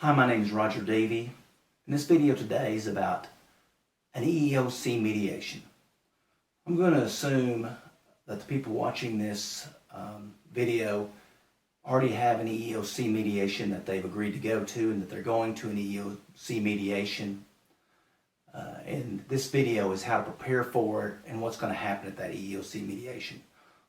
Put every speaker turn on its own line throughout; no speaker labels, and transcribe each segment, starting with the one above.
Hi, my name is Roger Davey, and this video today is about an EEOC mediation. I'm going to assume that the people watching this video already have an EEOC mediation that they've agreed to go to and that they're going to an EEOC mediation. And this video is how to prepare for it and what's going to happen at that EEOC mediation.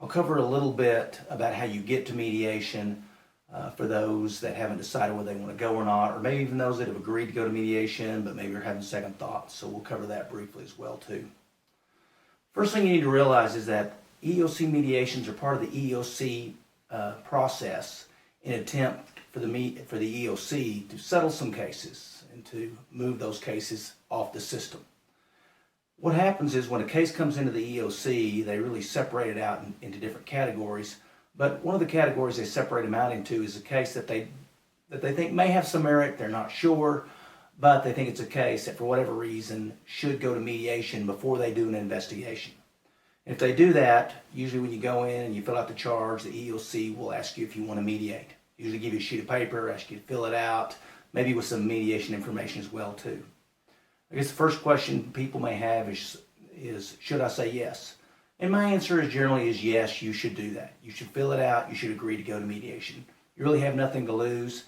I'll cover a little bit about how you get to mediation, for those that haven't decided whether they want to go or not, or maybe even those that have agreed to go to mediation but maybe are having second thoughts. So we'll cover that briefly as well too. First thing you need to realize is that EEOC mediations are part of the EEOC process in an attempt for the EEOC to settle some cases and to move those cases off the system. What happens is when a case comes into the EEOC, they really separate it out into different categories. But one of the categories they separate them out into is a case that they think may have some merit. They're not sure, but they think it's a case that for whatever reason should go to mediation before they do an investigation. And if they do that, usually when you go in and you fill out the charge, the EEOC will ask you if you want to mediate. Usually give you a sheet of paper, ask you to fill it out, maybe with some mediation information as well too. I guess the first question people may have is should I say yes? And my answer is generally is yes, you should do that. You should fill it out. You should agree to go to mediation. You really have nothing to lose.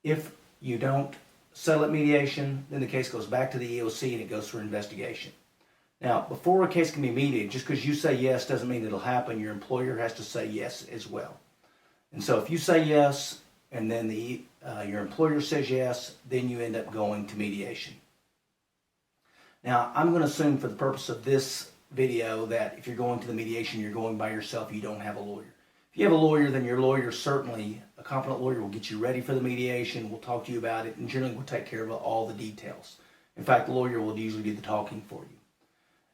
If you don't settle at mediation, then the case goes back to the EEOC and it goes for investigation. Now, before a case can be mediated, just because you say yes doesn't mean it'll happen. Your employer has to say yes as well. And so if you say yes and then your employer says yes, then you end up going to mediation. Now, I'm going to assume for the purpose of this video that if you're going to the mediation, you're going by yourself, you don't have a lawyer. If you have a lawyer, then your lawyer, certainly a competent lawyer, will get you ready for the mediation, will talk to you about it, and generally will take care of all the details. In fact, the lawyer will usually do the talking for you.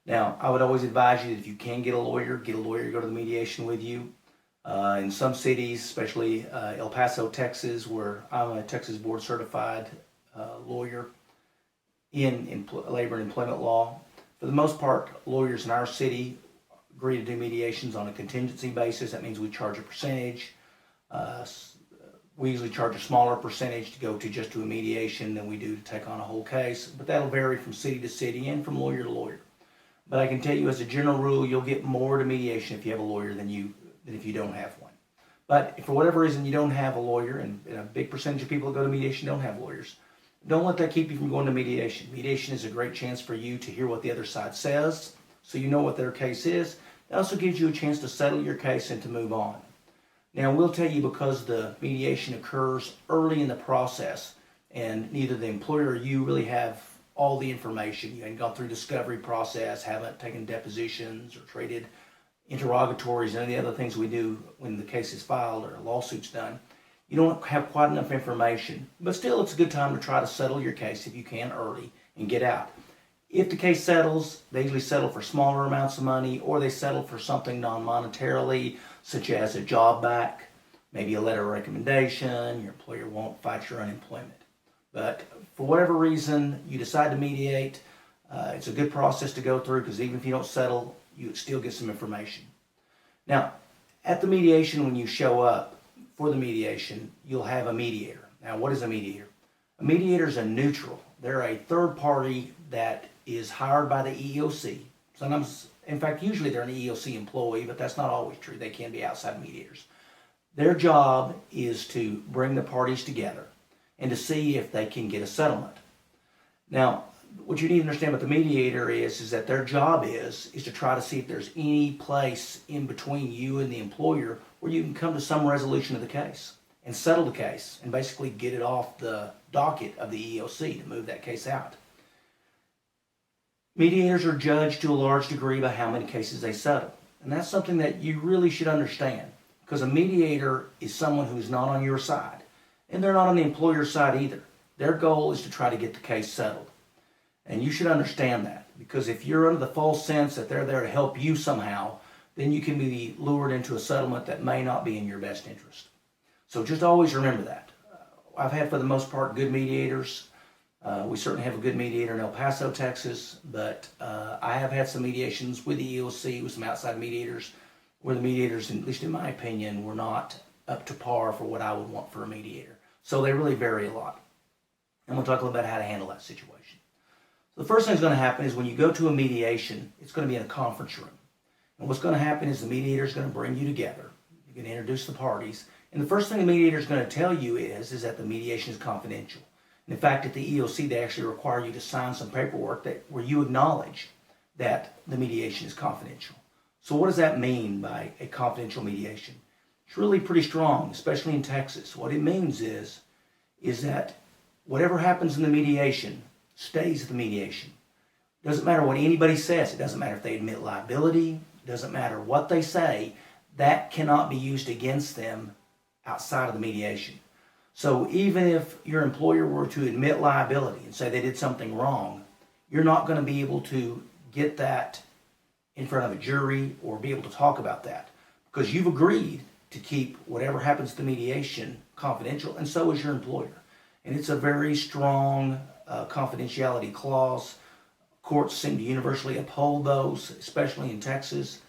Now, I would always advise you that if you can get a lawyer to go to the mediation with you. In some cities, especially El Paso, Texas, where I'm a Texas board certified lawyer in labor and employment law. For the most part, lawyers in our city agree to do mediations on a contingency basis. That means we charge a percentage. We usually charge a smaller percentage to go to just to a mediation than we do to take on a whole case. But that'll vary from city to city and from lawyer to lawyer. But I can tell you as a general rule, you'll get more to mediation if you have a lawyer than if you don't have one. But if for whatever reason you don't have a lawyer, and a big percentage of people that go to mediation don't have lawyers, don't let that keep you from going to mediation. Mediation is a great chance for you to hear what the other side says, so you know what their case is. It also gives you a chance to settle your case and to move on. Now, we'll tell you, because the mediation occurs early in the process, and neither the employer or you really have all the information. You haven't gone through discovery process, haven't taken depositions or traded interrogatories, and any other things we do when the case is filed or a lawsuit's done. You don't have quite enough information, but still it's a good time to try to settle your case if you can early and get out. If the case settles, they usually settle for smaller amounts of money, or they settle for something non-monetarily, such as a job back, maybe a letter of recommendation. Your employer won't fight your unemployment. But for whatever reason you decide to mediate, it's a good process to go through, because even if you don't settle, you still get some information. Now, at the mediation, when you show up for the mediation, you'll have a mediator. Now, what is a mediator? A mediator is a neutral. They're a third party that is hired by the EEOC. Sometimes, in fact, usually they're an EEOC employee, but that's not always true. They can be outside mediators. Their job is to bring the parties together and to see if they can get a settlement. Now, what you need to understand about the mediator is that their job is to try to see if there's any place in between you and the employer where you can come to some resolution of the case and settle the case and basically get it off the docket of the EEOC to move that case out. Mediators are judged to a large degree by how many cases they settle. And that's something that you really should understand, because a mediator is someone who's not on your side, and they're not on the employer's side either. Their goal is to try to get the case settled. And you should understand that, because if you're under the false sense that they're there to help you somehow, then you can be lured into a settlement that may not be in your best interest. So just always remember that. I've had, for the most part, good mediators. We certainly have a good mediator in El Paso, Texas, but I have had some mediations with the EEOC, with some outside mediators, where the mediators, at least in my opinion, were not up to par for what I would want for a mediator. So they really vary a lot. And we'll talk a little about how to handle that situation. So the first thing that's going to happen is when you go to a mediation, it's going to be in a conference room. And what's going to happen is the mediator is going to bring you together. You're going to introduce the parties. And the first thing the mediator is going to tell you is that the mediation is confidential. And in fact, at the EEOC, they actually require you to sign some paperwork where you acknowledge that the mediation is confidential. So what does that mean by a confidential mediation? It's really pretty strong, especially in Texas. What it means is that whatever happens in the mediation stays at the mediation. It doesn't matter what anybody says. It doesn't matter if they admit liability. It doesn't matter what they say. That cannot be used against them outside of the mediation. So even if your employer were to admit liability and say they did something wrong, you're not going to be able to get that in front of a jury or be able to talk about that because you've agreed to keep whatever happens to the mediation confidential, and so is your employer. And it's a very strong confidentiality clause. Courts seem to universally uphold those, especially in Texas.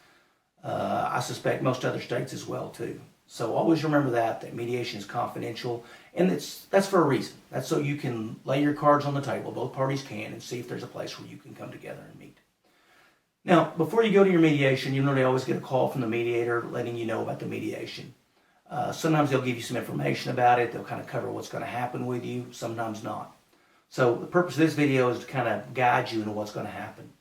I suspect most other states as well too. So always remember that mediation is confidential, and that's for a reason. That's so you can lay your cards on the table, both parties can, and see if there's a place where you can come together and meet. Now, before you go to your mediation, you know they always get a call from the mediator letting you know about the mediation. Sometimes they'll give you some information about it. They'll kind of cover what's going to happen with you, sometimes not. So the purpose of this video is to kind of guide you into what's going to happen.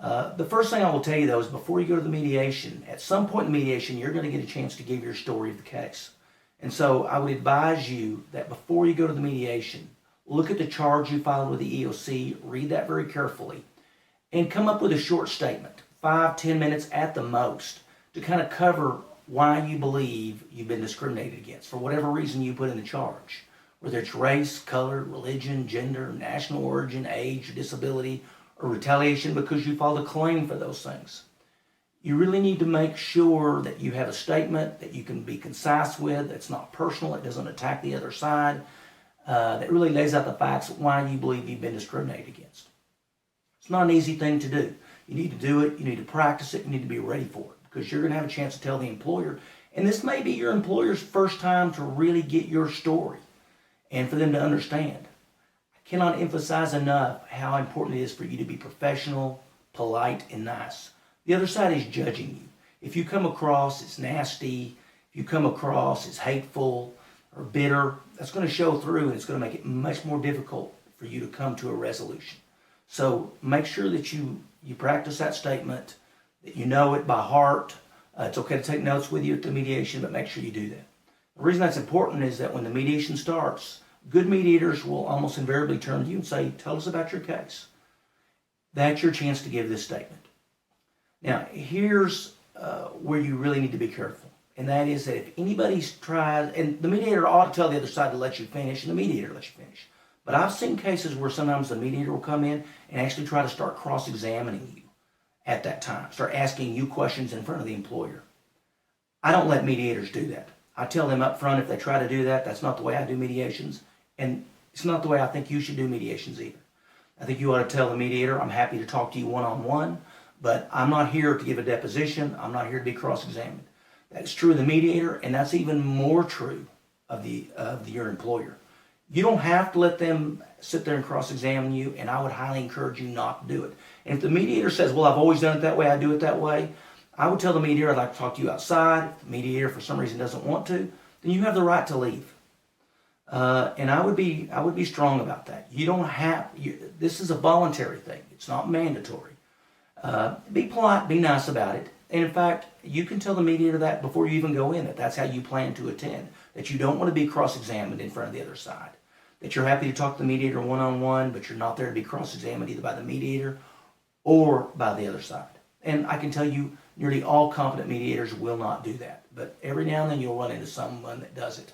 The first thing I will tell you, though, is before you go to the mediation, at some point in the mediation, you're going to get a chance to give your story of the case. And so I would advise you that before you go to the mediation, look at the charge you filed with the EEOC, read that very carefully, and come up with a short statement, 5-10 minutes at the most, to kind of cover why you believe you've been discriminated against for whatever reason you put in the charge, whether it's race, color, religion, gender, national origin, age, disability, or retaliation because you filed a claim for those things. You really need to make sure that you have a statement that you can be concise with, that's not personal, it doesn't attack the other side, that really lays out the facts of why you believe you've been discriminated against. It's not an easy thing to do. You need to do it, you need to practice it, you need to be ready for it because you're going to have a chance to tell the employer. And this may be your employer's first time to really get your story and for them to understand. I cannot emphasize enough how important it is for you to be professional, polite, and nice. The other side is judging you. If you come across as nasty, if you come across as hateful or bitter, that's going to show through and it's going to make it much more difficult for you to come to a resolution. So make sure that you practice that statement, that you know it by heart. It's okay to take notes with you at the mediation, but make sure you do that. The reason that's important is that when the mediation starts, good mediators will almost invariably turn to you and say, tell us about your case. That's your chance to give this statement. Now, here's where you really need to be careful. And that is that if anybody tries, and the mediator ought to tell the other side to let you finish, and the mediator lets you finish. But I've seen cases where sometimes the mediator will come in and actually try to start cross-examining you at that time, start asking you questions in front of the employer. I don't let mediators do that. I tell them up front if they try to do that, that's not the way I do mediations, and it's not the way I think you should do mediations either. I think you ought to tell the mediator, I'm happy to talk to you one-on-one, but I'm not here to give a deposition. I'm not here to be cross-examined. That's true of the mediator, and that's even more true of your employer. You don't have to let them sit there and cross-examine you, and I would highly encourage you not to do it. And if the mediator says, well, I've always done it that way, I do it that way, I would tell the mediator I'd like to talk to you outside. If the mediator for some reason doesn't want to, then you have the right to leave. And I would be strong about that. You don't have, this is a voluntary thing. It's not mandatory. Be polite, be nice about it. And in fact, you can tell the mediator that before you even go in, that that's how you plan to attend, that you don't want to be cross-examined in front of the other side, that you're happy to talk to the mediator one-on-one, but you're not there to be cross-examined either by the mediator or by the other side. And I can tell you, nearly all competent mediators will not do that. But every now and then you'll run into someone that does it.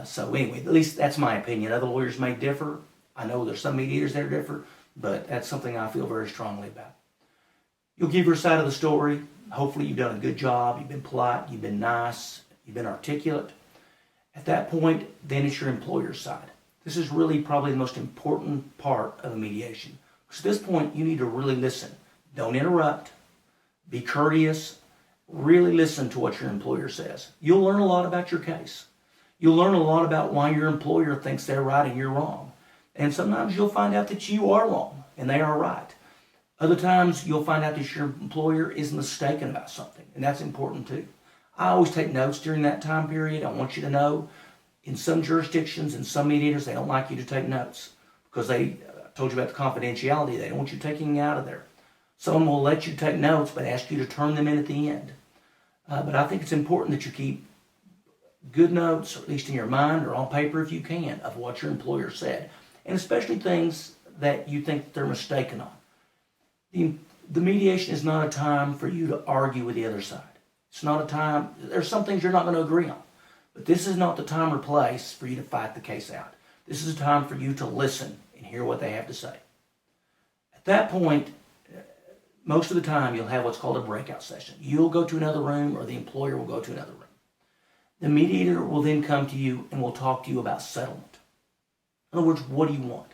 So anyway, at least that's my opinion. Other lawyers may differ. I know there's some mediators that are different, but that's something I feel very strongly about. You'll give your side of the story. Hopefully you've done a good job. You've been polite. You've been nice. You've been articulate. At that point, then it's your employer's side. This is really probably the most important part of a mediation. Because at this point, you need to really listen. Don't interrupt. Be courteous. Really listen to what your employer says. You'll learn a lot about your case. You'll learn a lot about why your employer thinks they're right and you're wrong. And sometimes you'll find out that you are wrong and they are right. Other times you'll find out that your employer is mistaken about something, and that's important too. I always take notes during that time period. I want you to know, in some jurisdictions and some mediators, they don't like you to take notes because they told you about the confidentiality. They don't want you taking it out of there. Some will let you take notes but ask you to turn them in at the end. But I think it's important that you keep good notes, or at least in your mind or on paper if you can, of what your employer said, and especially things that you think they're mistaken on. The mediation is not a time for you to argue with the other side. It's not a time, there's some things you're not going to agree on, but this is not the time or place for you to fight the case out. This is a time for you to listen and hear what they have to say. At that point, most of the time you'll have what's called a breakout session. You'll go to another room, or the employer will go to another room. The mediator will then come to you and will talk to you about settlement. In other words, what do you want?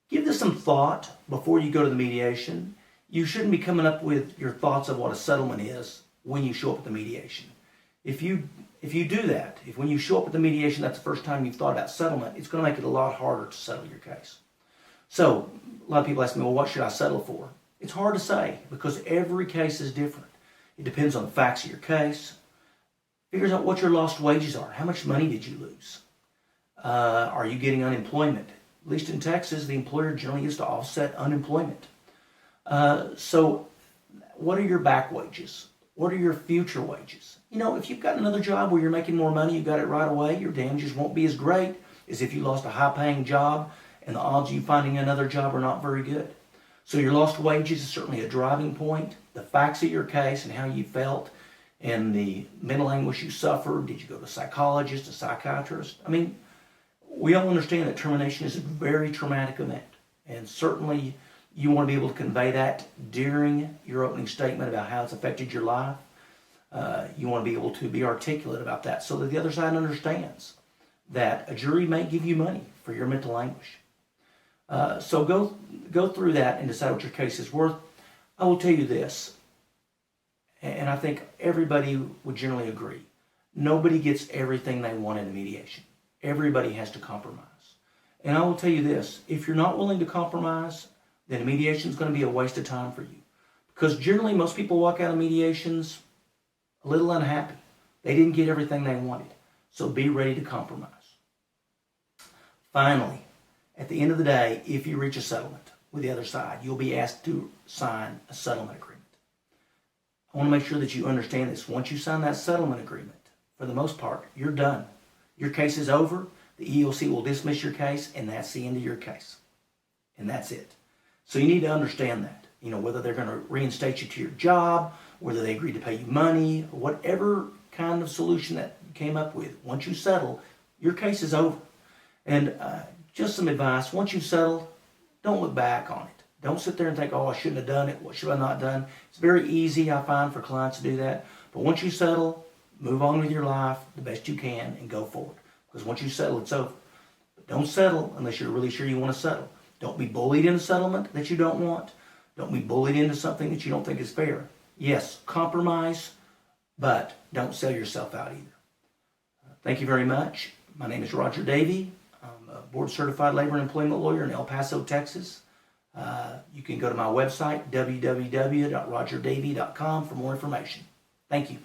Give this some thought before you go to the mediation. You shouldn't be coming up with your thoughts of what a settlement is when you show up at the mediation. If you do that, if when you show up at the mediation that's the first time you've thought about settlement, it's going to make it a lot harder to settle your case. So a lot of people ask me, well, what should I settle for? It's hard to say because every case is different. It depends on the facts of your case. Figures out what your lost wages are. How much money did you lose? Are you getting unemployment? At least in Texas, the employer generally used to offset unemployment. So what are your back wages? What are your future wages? You know, if you've got another job where you're making more money, you got it right away, your damages won't be as great as if you lost a high-paying job and the odds of you finding another job are not very good. So your lost wages is certainly a driving point. The facts of your case and how you felt and the mental anguish you suffered. Did you go to a psychologist, a psychiatrist? I mean, we all understand that termination is a very traumatic event, and certainly you want to be able to convey that during your opening statement about how it's affected your life. You want to be able to be articulate about that so that the other side understands that a jury may give you money for your mental anguish. So go through that and decide what your case is worth. I will tell you this, and I think everybody would generally agree. Nobody gets everything they want in a mediation. Everybody has to compromise. And I will tell you this, if you're not willing to compromise, then mediation is going to be a waste of time for you. Because generally most people walk out of mediations a little unhappy. They didn't get everything they wanted. So be ready to compromise. Finally, at the end of the day, if you reach a settlement with the other side, you'll be asked to sign a settlement agreement. I want to make sure that you understand this. Once you sign that settlement agreement, for the most part, you're done. Your case is over. The EEOC will dismiss your case, and that's the end of your case. And that's it. So you need to understand that. You know, whether they're going to reinstate you to your job, whether they agree to pay you money, whatever kind of solution that you came up with, once you settle, your case is over. And just some advice, once you settle, don't look back on it. Don't sit there and think, oh, I shouldn't have done it. What should I not done? It's very easy, I find, for clients to do that. But once you settle, move on with your life the best you can and go forward. Because once you settle, it's over. But don't settle unless you're really sure you want to settle. Don't be bullied into settlement that you don't want. Don't be bullied into something that you don't think is fair. Yes, compromise, but don't sell yourself out either. Thank you very much. My name is Roger Davey. I'm a board-certified labor and employment lawyer in El Paso, Texas. You can go to my website, www.rogerdavey.com, for more information. Thank you.